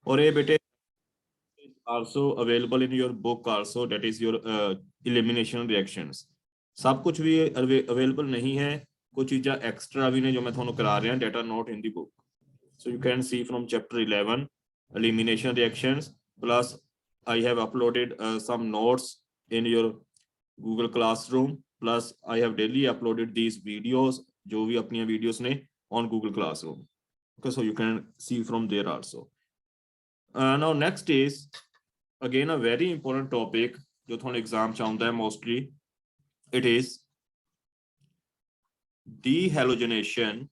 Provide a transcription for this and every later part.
और ये बेटे also available in your book also, that is your elimination reactions. सब कुछ भी अवेलेबल नहीं है, कुछ चीज़ें एक्स्ट्रा भी ने जो मैं थोड़ा करा रहा हूं, that are not in the book. So you can see from chapter 11 elimination reactions, plus I have uploaded some notes in your Google Classroom, plus I have daily uploaded these videos जो भी अपनी videos ने on Google Classroom. Okay, so you can see from there also. Now next is again a very important topic जो थोड़ा exam च आउंदा है mostly. It is dehalogenation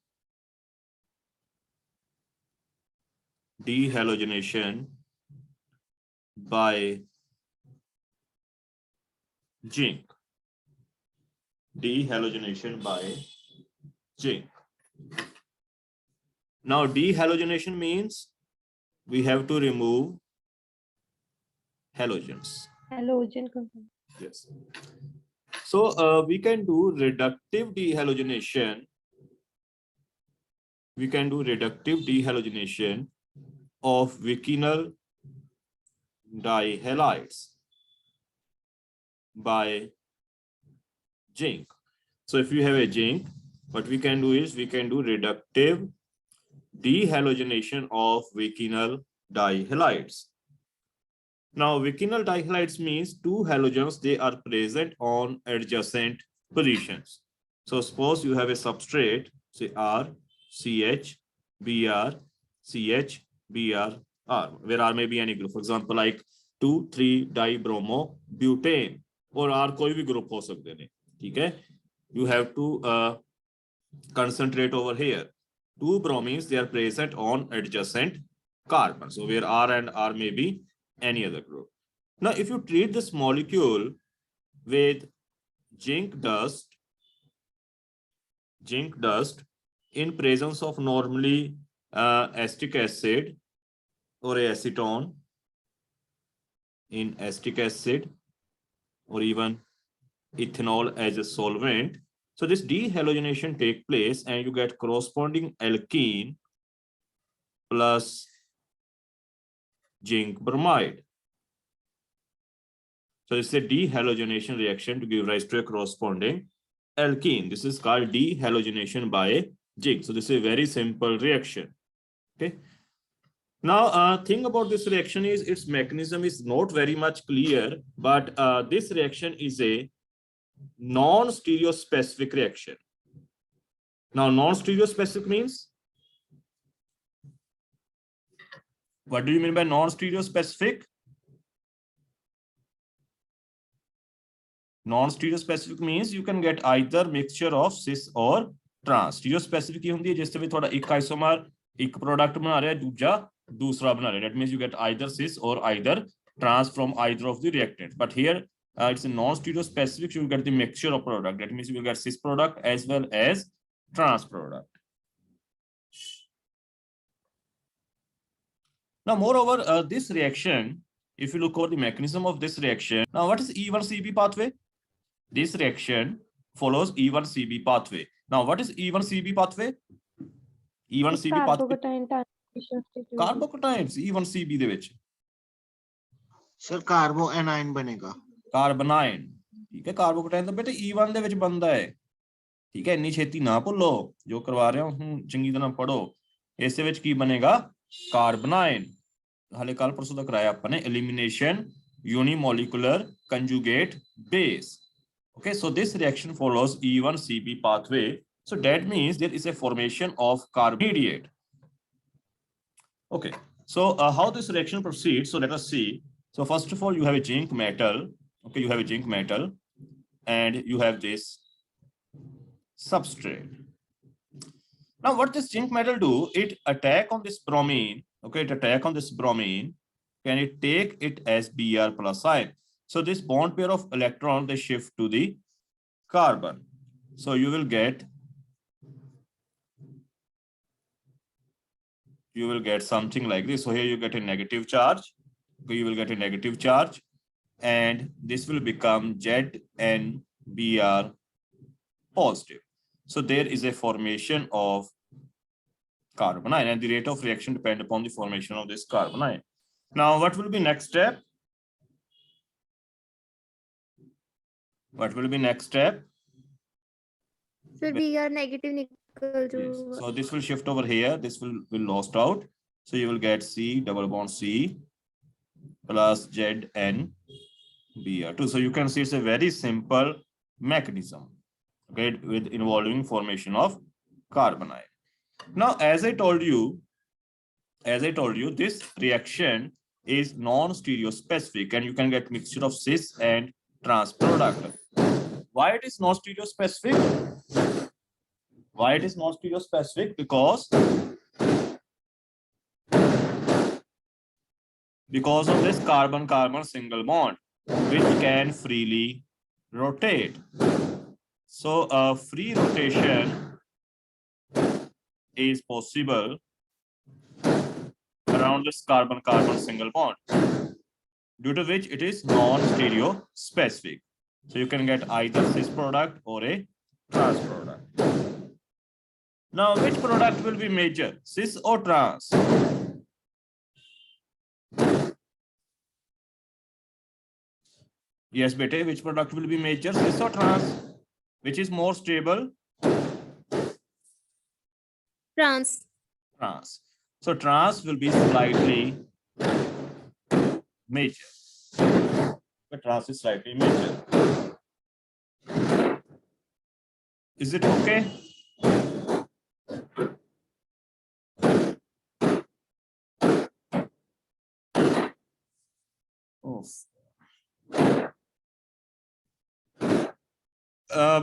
by zinc. Dehalogenation by zinc. Now dehalogenation means we have to remove halogens. Halogen. Yes. So we can do reductive dehalogenation. We can do reductive dehalogenation of vicinal dihalides by zinc. So if you have a zinc, what we can do is we can do reductive dehalogenation of vicinal dihalides. Now vicinal dihalides means two halogens, they are present on adjacent positions. So suppose you have a substrate, say R, CH, Br, CH, Br, R, where R may be any group. For example, like 2,3 dibromobutane, or R कोई भी group हो सकते हैं, ठीक है? You have to concentrate over here. Two bromines, they are present on adjacent carbon. So where R and R may be any other group. Now, if you treat this molecule with zinc dust in presence of normally acetic acid or acetone in acetic acid or even ethanol as a solvent, so this dehalogenation takes place and you get corresponding alkene plus zinc bromide. So it's a dehalogenation reaction to give rise to a corresponding alkene. This is called dehalogenation by zinc. So this is a very simple reaction. Okay. Now, thing about this reaction is its mechanism is not very much clear, but this reaction is a non-stereospecific reaction. Now, non-stereospecific means, what do you mean by non-stereospecific? Non-stereospecific means you can get either mixture of cis or trans. Stereospecific की होती है जिससे भी थोड़ा एक isomer एक product बना रहा है दूसरा बना रहा है. That means you get either cis or either trans from either of the reactants. But here it's a non-stereospecific. You will get the mixture of product. That means you will get cis product as well as trans product. Now, moreover, this reaction, if you look over the mechanism of this reaction, now what is E1CB pathway? This reaction follows E1CB pathway. Now, what is E1CB pathway? E1CB pathway. Carbocations E1CB ਦੇ ਵਿੱਚ. Sir, carbo anion बनेगा. Carbanion. ठीक है, carbocation तो बेटे E1 ਦੇ ਵਿੱਚ बनता है. ठीक है, ਇੰਨੀ ਛੇਤੀ ਨਾ ਭੁੱਲੋ, ਜੋ ਕਰਵਾ ਰਿਹਾ ਹੂੰ ਚੰਗੀ ਤਰ੍ਹਾਂ ਪੜੋ. ਇਸ ਦੇ ਵਿੱਚ ਕੀ ਬਣੇਗਾ? Carbanion. ਹਾਲੇ ਕੱਲ ਪਰਸੋਂ ਦਾ ਕਰਾਇਆ ਆਪਾਂ ਨੇ elimination unimolecular conjugate base. Okay, so this reaction follows E1CB pathway. So that means there is a formation of carbonadiate. Okay, so how this reaction proceeds? So let us see. So first of all, you have a zinc metal. Okay, you have a zinc metal, and you have this substrate. Now, what does zinc metal do? It attack on this bromine. Okay, it attack on this bromine. Can it take it as Br plus ion? So this bond pair of electron, they shift to the carbon. So you will get something like this. So here you get a negative charge. You will get a negative charge, and this will become ZnBr positive. So there is a formation of carbonyl, and the rate of reaction depend upon the formation of this carbonyl. Now, what will be next step? What will be next step? Sir, Br negative निकल Yes. जो So this will shift over here. This will lost out. So you will get C double bond C plus ZnBr2. So you can see it's a very simple mechanism, okay, with involving formation of carbonyl. Now, as I told you, this reaction is non-stereospecific, and you can get mixture of cis and trans product. Why it is non-stereospecific? Why it is non-stereospecific? Because of this carbon-carbon single bond, which can freely rotate. So a free rotation is possible around this carbon-carbon single bond, due to which it is non-stereospecific. So you can get either cis product or a trans product. Now, which product will be major, cis or trans? Yes, beta, which product will be major, cis or trans? Which is more stable? trans. Trans. So trans will be slightly major. But trans is slightly major. Is it okay? Oh.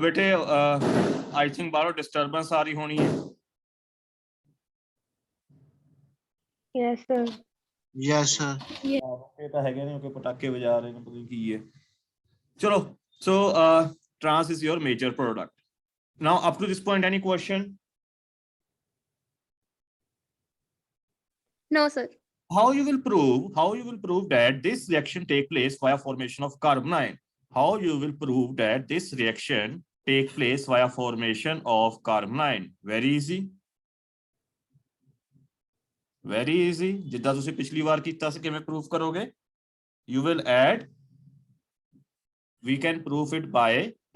बेटे I think बाहर disturbance आ रही होनी है. Yes, sir. Yes, sir. ਇਹ ਤਾਂ ਹੈਗੇ ਨੇ ਕਿ ਪਟਾਕੇ ਵਜਾ ਰਹੇ ਨੇ, ਪਤਾ ਨਹੀਂ ਕੀ ਹੈ. ਚਲੋ, so trans is your major product. Now up to this point, any question? No, sir. How you will prove that this reaction take place via formation of carbonyl? How you will prove that this reaction take place via formation of carbonyl? Very easy. Very easy. ਜਿੱਦਾਂ ਤੁਸੀਂ ਪਿਛਲੀ ਵਾਰ ਕੀਤਾ ਸੀ, ਕਿਵੇਂ prove ਕਰੋਗੇ? You will add. We can prove it by.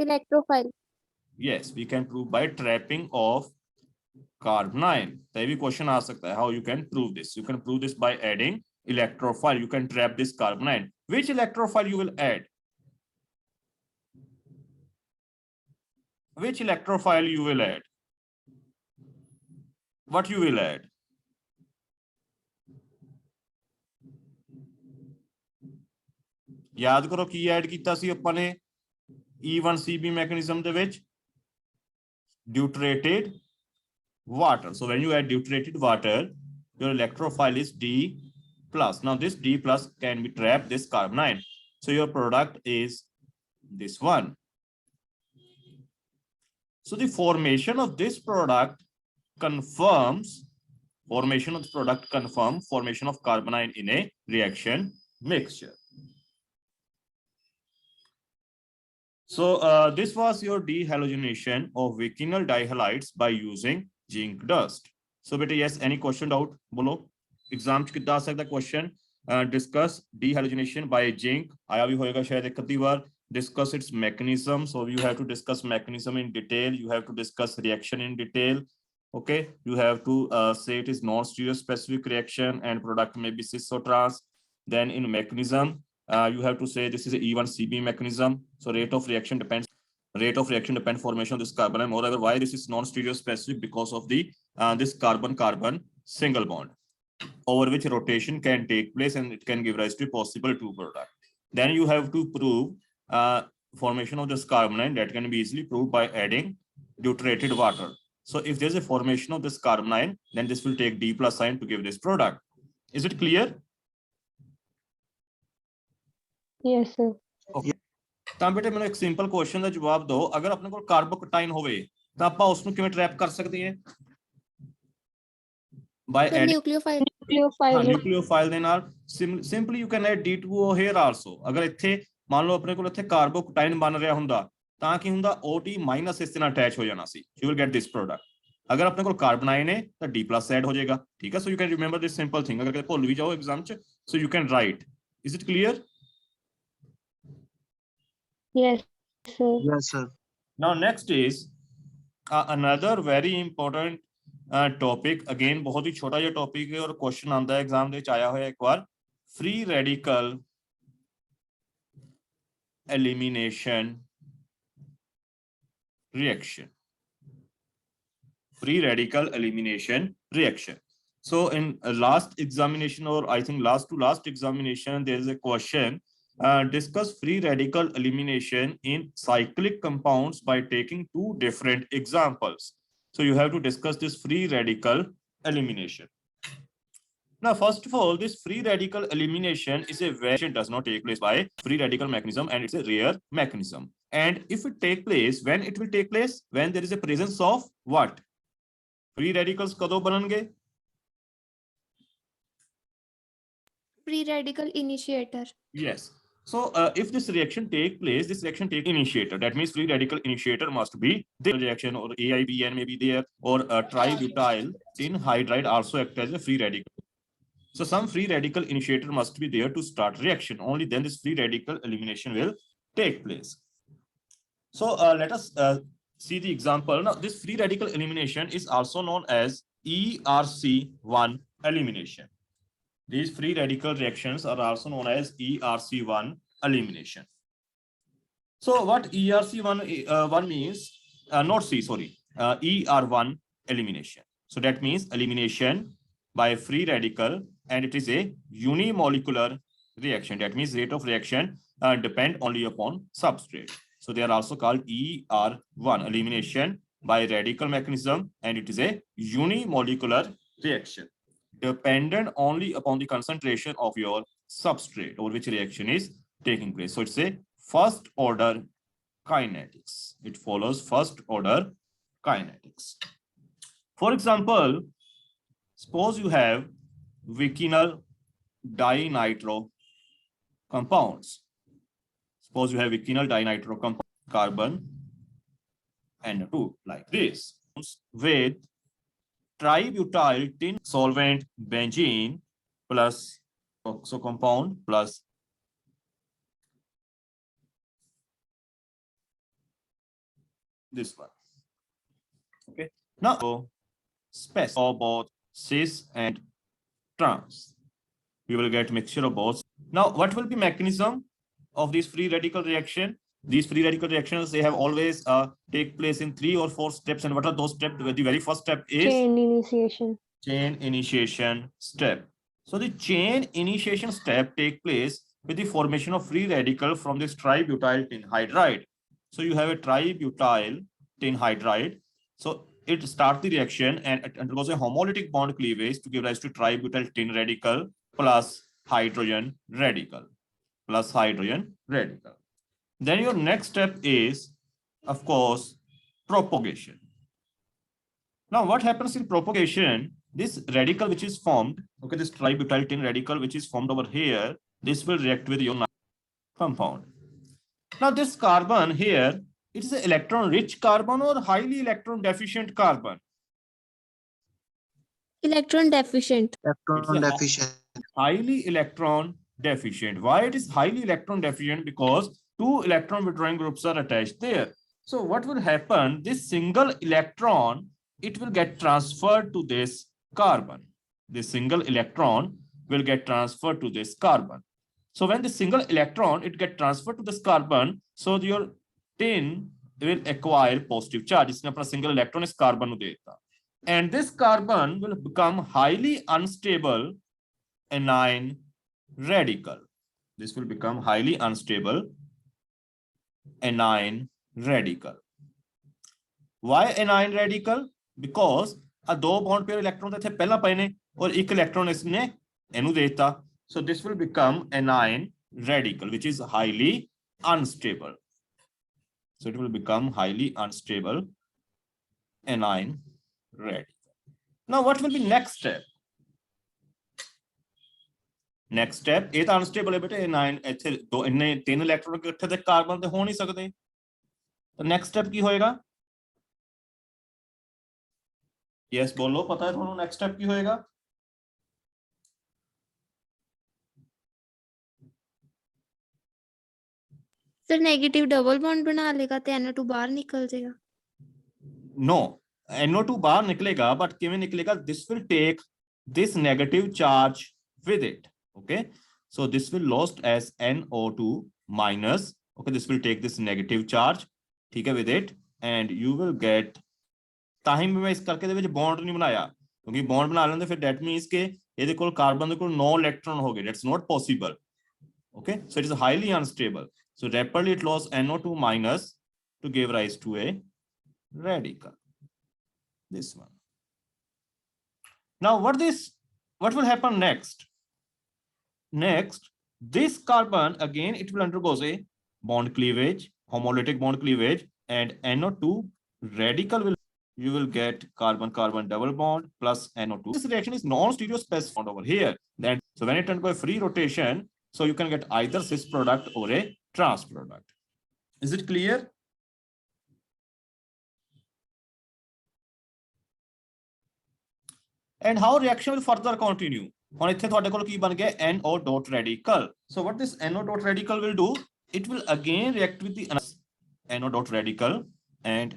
Electrophile. Yes, we can prove by trapping of carbonyl. तो ये भी question आ सकता है. How you can prove this? You can prove this by adding electrophile. You can trap this carbonyl. Which electrophile you will add? Which electrophile you will add? What you will add? याद करो की add कीता सी ਆਪਾਂ ਨੇ E1CB mechanism ਦੇ ਵਿੱਚ deuterated water. So when you add deuterated water, your electrophile is D plus. Now this D plus can be trapped this carbonyl. So your product is this one. So the formation of this product confirms formation of carbonyl in a reaction mixture. So this was your dehalogenation of vicinal dihalides by using zinc dust. So beta, yes, any question, doubt? Bolo. Exam ch kidda aa sakda question. Discuss dehalogenation by zinc. Aaya bhi hoega shayad ek adhi baar. Discuss its mechanism. So you have to discuss mechanism in detail. You have to discuss reaction in detail. Okay. You have to say it is non-stereospecific reaction and product may be cis or trans. Then in mechanism, you have to say this is a E1CB mechanism. So rate of reaction depends formation of this carbonyl. Moreover, why this is non-stereospecific? Because of the this carbon-carbon single bond over which rotation can take place and it can give rise to possible two product. Then you have to prove formation of this carbonyl. That can be easily proved by adding deuterated water. So if there's a formation of this carbonyl, then this will take D plus sign to give this product. Is it clear? Yes, sir. Okay. ਤਾਂ ਬੇਟੇ ਮੈਨੂੰ ਇੱਕ simple question ਦਾ ਜਵਾਬ ਦਿਓ, ਅਗਰ ਆਪਣੇ ਕੋਲ ਕਾਰਬੋਕੈਟਾਇਨ ਹੋਵੇ ਤਾਂ ਆਪਾਂ ਉਸ ਨੂੰ ਕਿਵੇਂ ਟਰੈਪ ਕਰ ਸਕਦੇ ਹਾਂ? ਬਾਈ ਐਡ ਨਿਊਕਲੀਓਫਾਈਲ ਦੇ ਨਾਲ simply you can add D2O here also. ਅਗਰ ਇੱਥੇ ਮੰਨ ਲਓ ਆਪਣੇ ਕੋਲ ਇੱਥੇ ਕਾਰਬੋਕੈਟਾਇਨ ਬਣ ਰਿਹਾ ਹੁੰਦਾ ਤਾਂ ਕੀ ਹੁੰਦਾ, OT ਮਾਈਨਸ ਇਸ ਨਾਲ ਅਟੈਚ ਹੋ ਜਾਣਾ ਸੀ. You will get this product. अगर अपने को कार्बन आयन है तो D+ ऐड हो जाएगा, ठीक है। So you can remember this simple thing, अगर भूल भी जाओ एग्जाम च, so you can right. Is it clear? Yes, sir. Yes, sir. Now next is another very important topic, again बहुत ही छोटा ये टॉपिक है और क्वेश्चन आता है एग्जाम ਦੇ आया हुआ है एक बार, free radical elimination reaction. Free radical elimination reaction. So in last examination, or I think last to last examination, there is a question, discuss free radical elimination in cyclic compounds by taking two different examples. So you have to discuss this free radical elimination. Now, first of all, this free radical elimination is a variation does not take place by free radical mechanism, and it's a rare mechanism. And if it take place, when it will take place? When there is a presence of what? Free radicals कदों बननगे? Free radical initiator. Yes. So if this reaction take place, this reaction take initiator. That means free radical initiator must be the reaction, or AIBN may be there, or tributyl tin hydride also act as a free radical. So some free radical initiator must be there to start reaction. Only then this free radical elimination will take place. So let us see the example. Now this free radical elimination is also known as ERC1 elimination. These free radical reactions are also known as ERC1 elimination. So what ERC1 one means? Not C, sorry, ER1 elimination. So that means elimination by free radical, and it is a unimolecular reaction. That means rate of reaction depend only upon substrate. So they are also called ER1 elimination by radical mechanism, and it is a unimolecular reaction dependent only upon the concentration of your substrate over which reaction is taking place. So it's a first order kinetics. It follows first order kinetics. For example, suppose you have vicinal dinitro compounds. Suppose you have vicinal dinitro compound, carbon N2 like this, with tributyl tin solvent benzene plus oxo compound plus this one. Okay. Now specify both cis and trans. We will get mixture of both. Now, what will be mechanism of this free radical reaction? These free radical reactions, they have always take place in 3 or 4 steps. And what are those steps? The very first step is Chain initiation. Chain initiation step. So the chain initiation step take place with the formation of free radical from this tributyl tin hydride. So you have a tributyl tin hydride. So it starts the reaction and it undergoes a homolytic bond cleavage to give rise to tributyl tin radical plus hydrogen radical. Then your next step is, of course, propagation. Now, what happens in propagation? This radical which is formed, okay, this tributyl tin radical which is formed over here, this will react with your compound. Now, this carbon here, it is an electron-rich carbon or highly electron-deficient carbon? Electron deficient. Electron deficient. Highly electron deficient. Why it is highly electron deficient? Because 2 electron withdrawing groups are attached there. So what will happen? This single electron, it will get transferred to this carbon. This single electron will get transferred to this carbon. So when the single electron, it get transferred to this carbon, so your tin will acquire positive charge. इसने अपना single electron इस carbon को देता. And this carbon will become highly unstable anion radical. This will become highly unstable anion radical. Why anion radical? Because a 2 bond pair electron थे पहला पाए ने और एक electron इसने इन्हें देता. So this will become anion radical, which is highly unstable. So it will become highly unstable anion radical. Now what will be next step? Next step, ਇਹ ਤਾਂ unstable है बेटे, anion ਇੱਥੇ ਦੋ ਇੰਨੇ 3 ਇਲੈਕਟ੍ਰੋਨ ਇਕੱਠੇ ਤੇ ਕਾਰਬਨ ਤੇ ਹੋ ਨਹੀਂ ਸਕਦੇ. ਤਾਂ next step ਕੀ ਹੋਏਗਾ? यस बोलो, पता है ਤੁਹਾਨੂੰ नेक्स्ट स्टेप की होएगा? सर नेगेटिव डबल बॉन्ड बना लेगा तो NO2 बाहर निकल जाएगा। नो, NO2 बाहर निकलेगा, बट किਵੇਂ निकलेगा? This will take this negative charge with it. Okay, so this will lost as NO2 minus. Okay, this will take this negative charge, ठीक है, with it, and you will get. ਤਾਂ ਹੀ ਮੈਂ ਇਸ ਕਰਕੇ ਦੇ ਵਿੱਚ ਬੌਂਡ ਨਹੀਂ ਬਣਾਇਆ, ਕਿਉਂਕਿ ਬੌਂਡ ਬਣਾ ਲੈਂਦੇ ਫਿਰ that means ਕਿ ਇਹਦੇ ਕੋਲ ਕਾਰਬਨ ਦੇ ਕੋਲ 9 ਇਲੈਕਟ੍ਰੋਨ ਹੋ ਗਏ. That's not possible. Okay, so it is highly unstable. So rapidly it lost NO2 minus to give rise to a radical. This one. Now what will happen next? Next, this carbon again it will undergoes a bond cleavage, homolytic bond cleavage, and NO2 radical will, you will get carbon-carbon double bond plus NO2. This reaction is non-stereospecific over here. Then so when it undergoes free rotation, so you can get either cis product or a trans product. Is it clear? And how reaction will further continue? ਹੁਣ ਇੱਥੇ ਤੁਹਾਡੇ ਕੋਲ ਕੀ ਬਣ ਗਿਆ? NO dot radical. So what this NO dot radical will do? It will again react with the NO dot radical, and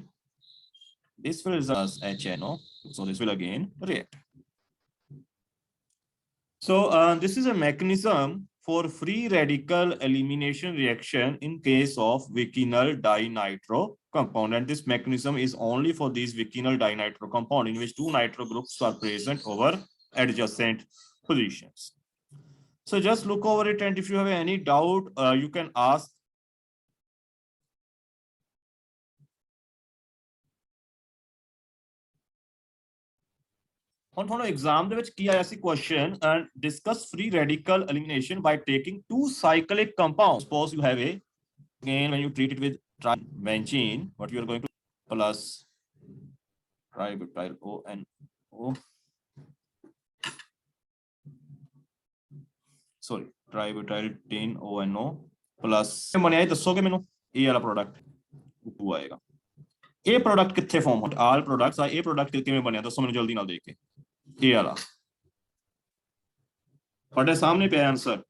this will result as HNO. So this will again react. So this is a mechanism for free radical elimination reaction in case of vicinal dinitro compound, and this mechanism is only for these vicinal dinitro compound in which two nitro groups are present over adjacent positions. So just look over it, and if you have any doubt, you can ask. ਹੁਣ ਤੁਹਾਨੂੰ exam ਦੇ ਵਿੱਚ ਕੀ ਆਇਆ ਸੀ question, and discuss free radical elimination by taking two cyclic compounds. Suppose you have a, again when you treat it with benzene, what you are going to plus tributyl ONO, sorry, tributyl tin ONO plus ਬਣਿਆ, ਦੱਸੋਗੇ ਮੈਨੂੰ ਇਹ ਵਾਲਾ product ਉਹ ਆਏਗਾ। ਇਹ product ਕਿੱਥੇ farm ਹੁੰਦਾ? ਆਲ ਪ੍ਰੋਡਕਟਸ ਆ, ਇਹ ਪ੍ਰੋਡਕਟ ਕਿਵੇਂ ਬਣਿਆ ਦੱਸੋ ਮੈਨੂੰ ਜਲਦੀ ਨਾਲ ਦੇਖ ਕੇ। ਇਹ ਵਾਲਾ ਤੁਹਾਡੇ ਸਾਹਮਣੇ ਪਿਆ ਆਨਸਰ,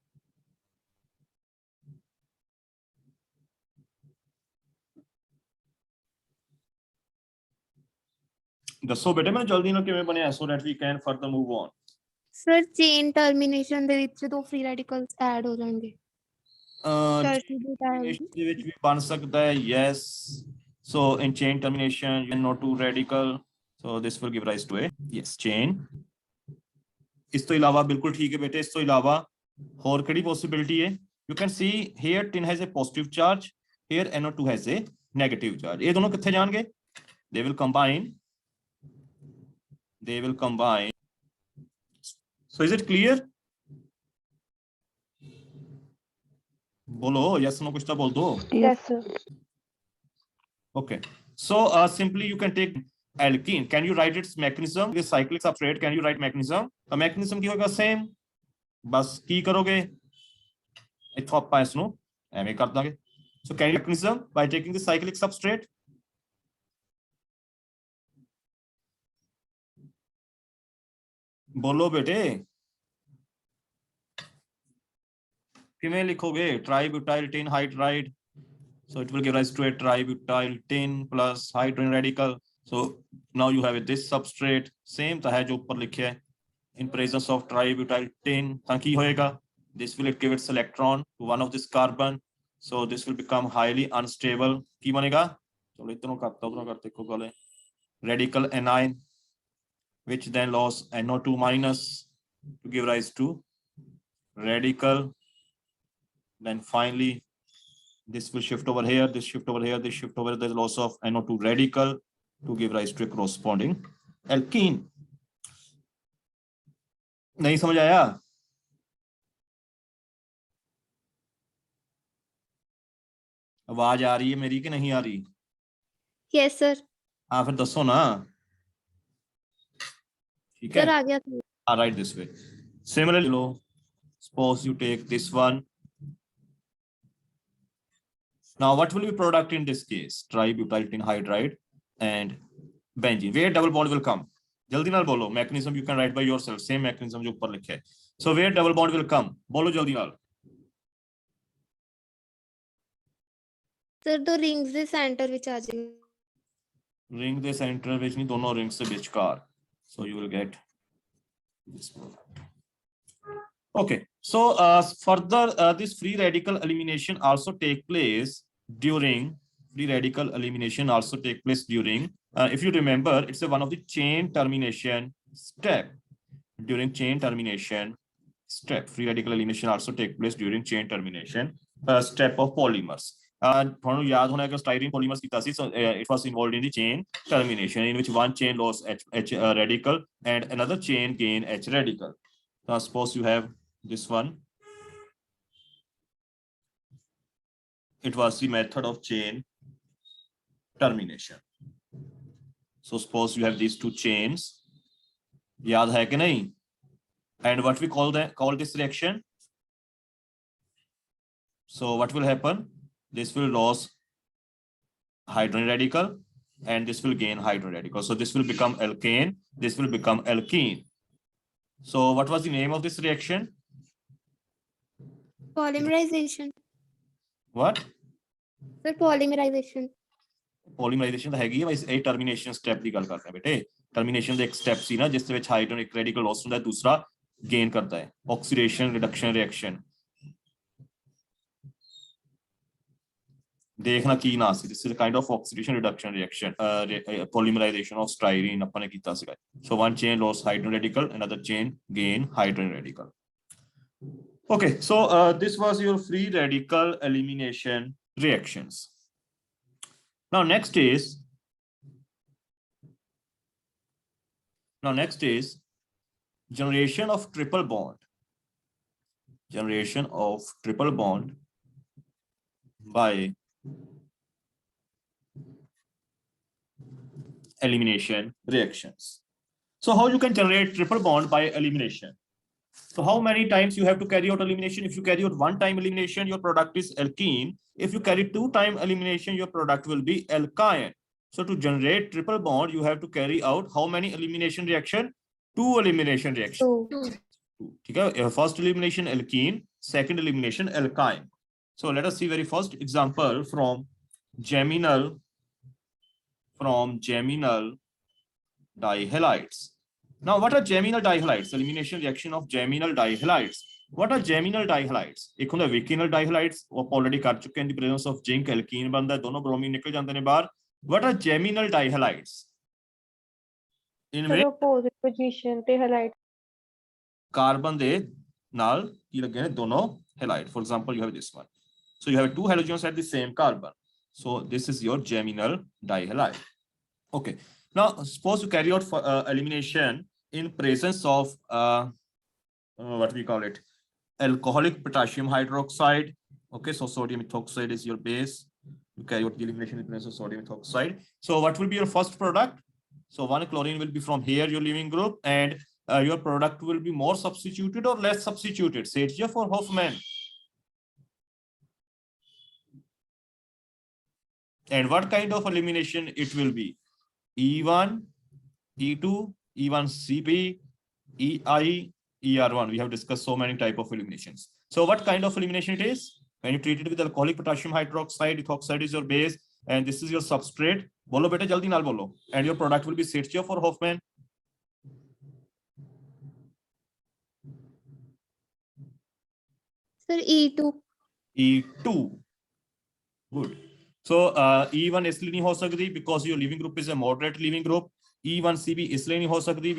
ਦੱਸੋ ਬੇਟੇ ਮੈਨੂੰ ਜਲਦੀ ਨਾਲ ਕਿਵੇਂ ਬਣਿਆ, so that we can further move on. Sir chain termination ਦੇ ਵਿੱਚ ਦੋ ਫ੍ਰੀ ਰੈਡੀਕਲਸ ਐਡ ਹੋ ਜਾਣਗੇ। ਦੇ ਵਿੱਚ ਵੀ ਬਣ ਸਕਦਾ ਹੈ, yes. So in chain termination, NO2 radical, so this will give rise to a, yes, chain. ਇਸ ਤੋਂ ਇਲਾਵਾ ਬਿਲਕੁਲ ਠੀਕ ਹੈ ਬੇਟੇ, ਇਸ ਤੋਂ ਇਲਾਵਾ ਹੋਰ ਕਿਹੜੀ ਪੋਸਿਬਿਲਿਟੀ ਹੈ? You can see here tin has a positive charge, here NO2 has a negative charge. ਇਹ ਦੋਨੋਂ ਕਿੱਥੇ ਜਾਣਗੇ? They will combine. They will combine. So is it clear? बोलो yes no, कुछ तो बोल दो। Yes sir. Okay, so simply you can take alkene. Can you write its mechanism? This cyclic substrate, can you write mechanism? The mechanism ਕੀ ਹੋਏਗਾ? same, बस ਕੀ ਕਰੋਗੇ ਇੱਥੋਂ ਆਪਾਂ ਇਸ ਨੂੰ ਐਵੇਂ ਕਰ ਦਾਂਗੇ। So can you mechanism by taking the cyclic substrate? बोलो बेटे किमें लिखोगे? ट्राइब्यूटाइल tin hydride, so it will give rise to a tributyl tin plus hydrogen radical. So now you have this substrate, same तो है जो ऊपर लिखे है, in presence of tributyl tin ਤਾਂ ਕੀ ਹੋਏਗਾ? This will give its electron to one of this carbon, so this will become highly unstable. ਕੀ ਬਣੇਗਾ? ਚਲੋ ਇਤਨੋਂ ਕਰਤਾ ਉਧਰੋਂ ਕਰਤੇ ਇੱਕੋ ਗੱਲ ਹੈ, radical anion, which then lost NO2 minus to give rise to radical. Then finally this will shift over here, this shift over here, this shift over here, there's loss of NO2 radical to give rise to a corresponding alkene. नहीं समझ आया? आवाज आ रही है मेरी कि नहीं आ रही? Yes sir. हाँ फिर दसो ना, ठीक है? सर आ गया था। I'll write this way. Similarly, suppose you take this one. Now what will be product in this case? Tributyl tin hydride and benzene. Where double bond will come? जल्दी नाल बोलो mechanism you can write by yourself same mechanism जो ऊपर लिखा है so where double bond will come बोलो जल्दी नाल सर दो रिंग्स ਦੇ ਸੈਂਟਰ ਵਿੱਚ ਆ ਜਾਏਗਾ रिंग दे सेंटर ਵਿੱਚ ਨਹੀਂ ਦੋਨੋਂ ਰਿੰਗਸ ਦੇ ਵਿਚਕਾਰ so you will get this product. Okay, so further this free radical elimination also take place during if you remember it's one of the chain termination step during chain termination step free radical elimination also take place during chain termination step of polymers ਤੁਹਾਨੂੰ ਯਾਦ ਹੋਣਾ ਕਿ styrene polymers ਕੀਤਾ ਸੀ so it was involved in the chain termination in which one chain lost H radical and another chain gain H radical. Now suppose you have this one. It was the method of chain termination. So suppose you have these two chains. याद है कि नहीं? And what we call this reaction? So what will happen? This will lose hydrogen radical and this will gain hydrogen radical. So this will become alkane. This will become alkene. So what was the name of this reaction? polymerization What? sir polymerization Polymerization ਤਾਂ ਹੈਗੀ ਹੈ ਬਸ ਇਹ termination step ਦੀ ਗੱਲ ਕਰਦੇ ਹਾਂ ਬੇਟੇ termination ਦਾ ਇੱਕ step ਸੀ ਨਾ ਜਿਸ ਦੇ ਵਿੱਚ ਹਾਈਡਰੋਜਨ ਇੱਕ radical loss ਹੁੰਦਾ ਹੈ ਦੂਸਰਾ gain ਕਰਦਾ ਹੈ oxidation reduction reaction ਦੇਖਣਾ ਕੀ ਨਾ ਸੀ this is a kind of oxidation reduction reaction polymerization of styrene ਆਪਾਂ ਨੇ ਕੀਤਾ ਸੀਗਾ so one chain loss hydrogen radical another chain gain hydrogen radical. Okay, so this was your free radical elimination reactions. Now next is generation of triple bond. Generation of triple bond by elimination reactions. So how you can generate triple bond by elimination? So how many times you have to carry out elimination? If you carry out one time elimination, your product is alkene. If you carry two time elimination, your product will be alkyne. So to generate triple bond, you have to carry out how many elimination reaction? Two elimination reaction. Okay? First elimination alkene, second elimination alkyne. So let us see very first example from geminal dihalides. Now, what are geminal dihalides? Elimination reaction of geminal dihalides. What are geminal dihalides? एक होता है vicinal dihalides, वो already कर चुके हैं in the presence of zinc alkene बनता है, दोनों bromine निकल जाते हैं बाहर. What are geminal dihalides? In which opposite position ते halide carbon ਦੇ ਨਾਲ ਕੀ ਲੱਗੇ ਨੇ ਦੋਨੋਂ halide. For example, you have this one. So you have two halogens at the same carbon. So this is your geminal dihalide. Okay. Now suppose you carry out elimination in presence of what we call it, alcoholic potassium hydroxide. Okay, so sodium ethoxide is your base. You carry out the elimination in presence of sodium ethoxide. So what will be your first product? So one chlorine will be from here, your leaving group, and your product will be more substituted or less substituted. Sergiev or Hoffman? And what kind of elimination it will be? E1, E2, E1CP, EI, ER1. We have discussed so many type of eliminations. So what kind of elimination it is? When you treat it with alcoholic potassium hydroxide, ethoxide is your base, and this is your substrate. Bolo beta jaldi naal bolo. And your product will be Sergiev or Hoffman. sir E2 E2. Good. So E1 इसलिए नहीं हो सकती because your leaving group is a moderate leaving group. E1CP इसलिए नहीं हो सकती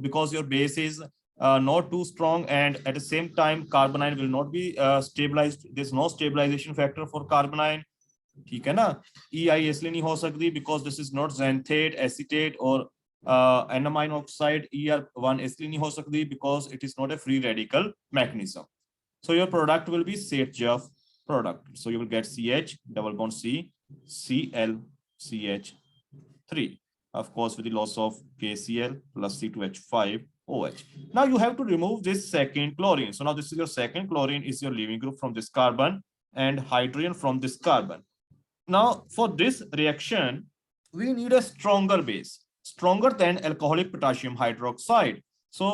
because your base is not too strong, and at the same time carbanion will not be stabilized. There's no stabilization factor for carbanion. ठीक है ना? EI इसलिए नहीं हो सकती because this is not xanthate, acetate or enamine oxide. ER1 इसलिए नहीं हो सकती because it is not a free radical mechanism. So your product will be Sergiev product. So you will get CH double bond C, Cl, CH3. Of course, with the loss of KCl plus C2H5 OH. Now you have to remove this second chlorine. So now this is your second chlorine is your leaving group from this carbon and hydrogen from this carbon. Now for this reaction, we need a stronger base. stronger than alcoholic potassium hydroxide. So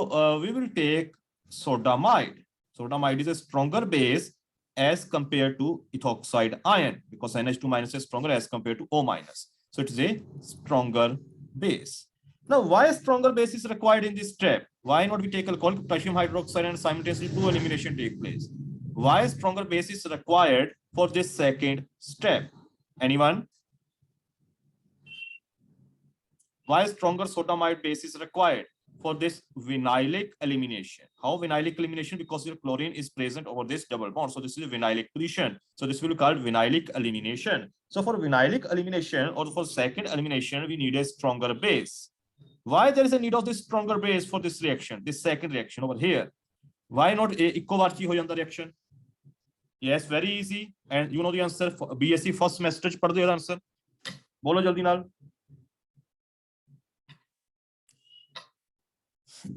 we will take sodamide. Sodamide is a stronger base as compared to ethoxide ion because NH2 minus is stronger as compared to O minus. So it is a stronger base. Now, why a stronger base is required in this step? Why not we take alcoholic potassium hydroxide and simultaneously two elimination take place? Why a stronger base is required for this second step? Anyone? Why a stronger sodamide base is required for this vinylic elimination? How vinylic elimination? Because your chlorine is present over this double bond. So this is a vinylic position. So this will be called vinylic elimination. So for vinylic elimination or for second elimination, we need a stronger base. Why there is a need of this stronger base for this reaction, this second reaction over here? Why not a eco ho janda reaction? Yes, very easy. And you know the answer. BSc first semester ch padde answer. Bolo jaldi naal.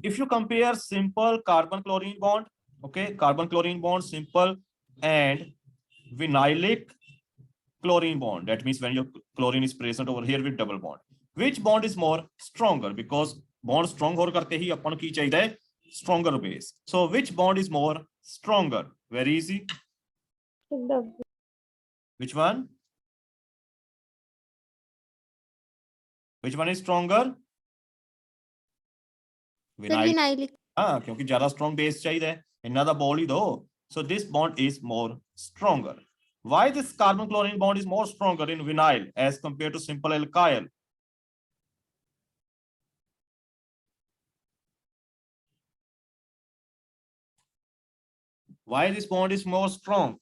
If you compare simple carbon chlorine bond, okay, carbon chlorine bond simple and vinylic chlorine bond, that means when your chlorine is present over here with double bond, which bond is more stronger? Because bond strong hone karte hi apan ki chahiye hai stronger base. So which bond is more stronger? Very easy. Which one? Which one is stronger? Vinylic. हाँ, क्योंकि ज्यादा strong base चाहिए है, another ball ही दो. So this bond is more stronger. Why this carbon chlorine bond is more stronger in vinyl as compared to simple alkyl? Why this bond is more strong?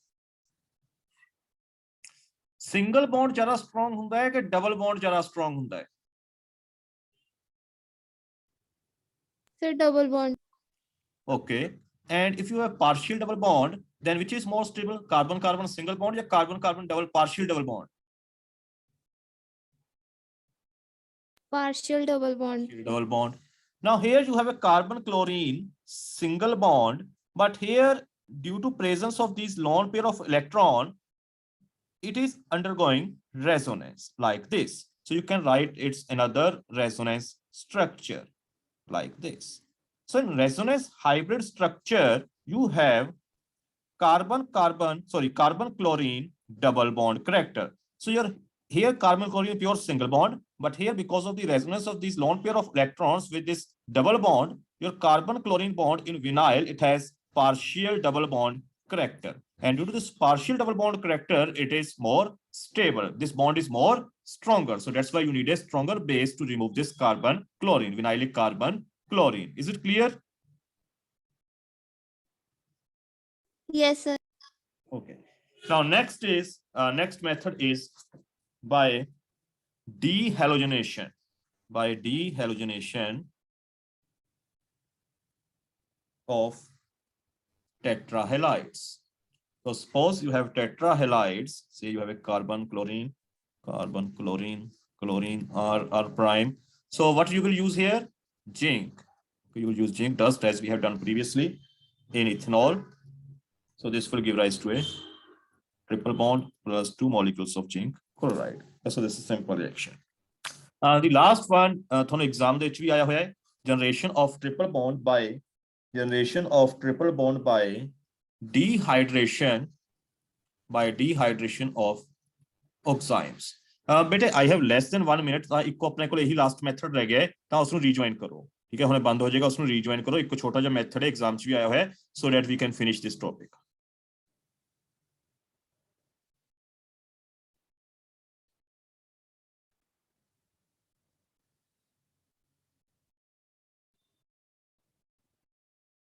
Single bond ज्यादा strong होता है कि double bond ज्यादा strong होता है? Sir, double bond. Okay. And if you have partial double bond, then which is more stable? Carbon-carbon single bond or carbon-carbon double partial double bond? Partial double bond. Partial double bond. Now here you have a carbon-chlorine single bond, but here due to presence of these lone pair of electron, it is undergoing resonance like this. So you can write it's another resonance structure like this. So in resonance hybrid structure, you have carbon-chlorine double bond character. So here carbon-chlorine pure single bond, but here because of the resonance of these lone pair of electrons with this double bond, your carbon-chlorine bond in vinyl, it has partial double bond character. And due to this partial double bond character, it is more stable. This bond is more stronger. So that's why you need a stronger base to remove this carbon-chlorine, vinylic carbon-chlorine. Is it clear? Yes, sir. Okay. Now next method is by dehalogenation. By dehalogenation of tetrahalides. So suppose you have tetrahalides, say you have a carbon, chlorine, chlorine, R prime. So what you will use here? Zinc. You will use zinc dust as we have done previously in ethanol. So this will give rise to a triple bond plus 2 molecules of zinc chloride. So this is a simple reaction. The last one, thonu exam de vich bhi aaya hoya hai, generation of triple bond by dehydration of oximes. बेटे I have less than 1 minute ਤਾਂ ਇੱਕੋ ਆਪਣੇ ਕੋਲ ਇਹੀ last method ਰਹਿ ਗਿਆ ਤਾਂ ਉਸ ਨੂੰ ਰੀਜੁਆਇਨ ਕਰੋ ਠੀਕ ਹੈ ਹੁਣੇ ਬੰਦ ਹੋ ਜਾਏਗਾ ਉਸ ਨੂੰ ਰੀਜੁਆਇਨ ਕਰੋ ਇੱਕ ਛੋਟਾ ਜਿਹਾ ਮੈਥਡ ਹੈ ਐਗਜ਼ਾਮ 'ਚ ਵੀ ਆਇਆ ਹੋਇਆ so that we can finish this topic.